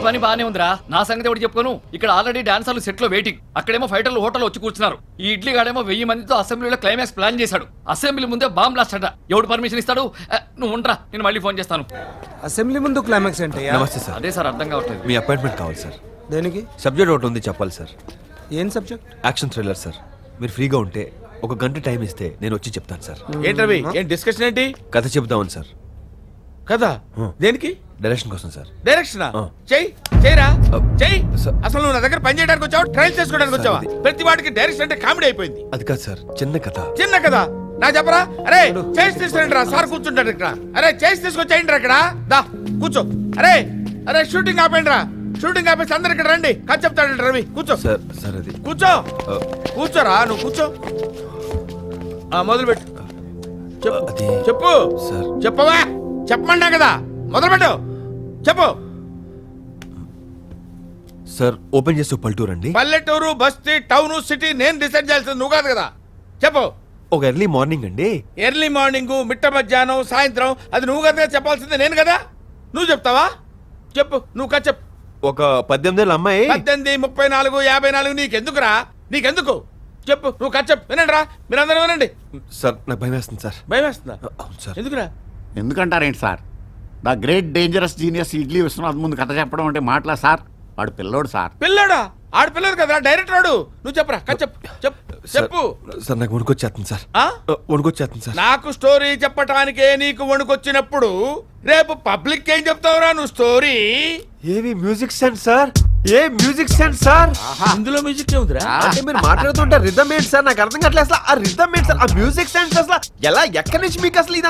పని బానే ఉందిరా, నా సంగతి ఒకటి చెప్పుకోను. ఇక్కడ ఆల్రెడీ డాన్సర్లు సెట్ లో వెయిటింగ్, అక్కడేమో ఫైటర్లు హోటల్ వచ్చి కూర్చున్నారు. ఈ ఇడ్లీ గాడేమో 1000 మందితో అసెంబ్లీలో క్లైమాక్స్ ప్లాన్ చేశాడు. అసెంబ్లీ ముందే బాంబ్ బ్లాస్ట్ అట. ఎవడు పర్మిషన్ ఇస్తాడు? నువ్వు ఉండరా, నేను మళ్ళీ ఫోన్ చేస్తాను. అసెంబ్లీ ముందు క్లైమాక్స్ ఏంటి? నమస్తే సార్. అదే సార్ అర్థం కావట్లేదు. మీ అపాయింట్మెంట్ కావాలి సార్. దేనికి? సబ్జెక్ట్ ఒకటి ఉంది, చెప్పాలి సార్. ఏం సబ్జెక్ట్? Action thriller sir. మీరు ఫ్రీగా ఉంటే 1 గంట టైం ఇస్తే నేను వచ్చి చెప్తాను సార్. ఏంటవి? ఏం డిస్కషన్ ఏంటి? కథ చెప్దామని సార్. కదా దేనికి? డైరెక్షన్ కోసం సార్. డైరెక్షన్ ఆ. చెయ్యరా చెయ్యి. సార్. అసలు నువ్వు నా దగ్గర పని చేయడానికి వచ్చావా, ట్రైల్ చేసుకోవడానికి సార్, వచ్చావా? అది- ప్రతి వాడికి డైరెక్షన్ అంటే కామెడీ అయిపోయింది. అది కాదు సార్, చిన్న కథ. చిన్న కదా నా చెప్పరా? అరే చేసి తీసుకురండి రా, సార్ కూర్చుంటాడు ఇక్కడ. అరే చేసి తీసుకొచ్చేయండి రా, ఇక్కడ దా కూర్చో. అరే అరే షూటింగ్ ఆపేయండి రా, షూటింగ్ ఆపేసి అందరు ఇక్కడ రండి. కథ చెప్తాడండి రవి, కూర్చో. సార్ సార్ అది కూర్చో ఆ, కూర్చోరా, నువ్వు కూర్చో. మొదలు పెట్టు. చెప్పు అది చెప్పు సార్. చెప్పవా? చెప్పమన్నా కదా, మొదలు పెట్టు. చెప్పు. సార్ ఓపెన్ చేస్తూ పల్టూర్ అండి. పల్లెటూరు, బస్తీ, టౌన్, సిటీ నేను డిసైడ్ చేయాల్సింది నువ్వు కాదు కదా. చెప్పు. ఒక ఎర్లీ మార్నింగ్ అండి. ఎర్లీ మార్నింగ్, మిట్ట మధ్యాహ్నం, సాయంత్రం అది నువ్వు కదా చెప్పాల్సింది, నేను కదా. నువ్వు చెప్తావా? చెప్పు, నువ్వు కదా చెప్పు. ఒక 18 ఏళ్ళ అమ్మాయి. 18, 34, 54 నీకెందుకురా? నీకెందుకు? చెప్పు, నువ్వు కదా చెప్పు. వినండి రా, మీరందరూ వినండి. సార్ నాకు భయం వేస్తుంది సార్. భయం వేస్తుందా? అవును సార్. ఎందుకురా? ఎందుకంటారేంటి sir? The great dangerous genius Idli Vishwanath ముందు కథ చెప్పడం అంటే మాటలా సార్? వాడు పిల్లోడు సార్. పిల్లాడా? ఆడపిల్లడు కదా, డైరెక్టర్ వాడు. నువ్వు చెప్పరా, కదా చెప్పు. చెప్పు చెప్పు. సార్ నాకు వణుకొచ్చేస్తుంది సార్. ఆ? వణుకొచ్చేస్తుంది సార్. నాకు స్టోరీ చెప్పటానికే నీకు వణుకొచ్చినప్పుడు రేపు పబ్లిక్ ఏం చెప్తావురా నువ్వు స్టోరీ? ఏవి మ్యూజిక్ సెన్స్ సార్? ఏ మ్యూజిక్ సెన్స్ సార్? ఇందులో మ్యూజిక్ ఏముందిరా? అంటే మీరు మాట్లాడుతుంటే రిథమ్ ఏంటి సార్? నాకు అర్థం కావట్లేదు అసలు. ఆ రిథమ్ ఏంటి సార్? ఆ మ్యూజిక్ సెన్స్ అసలు ఎలా, ఎక్కడి నుంచి మీకు అసలు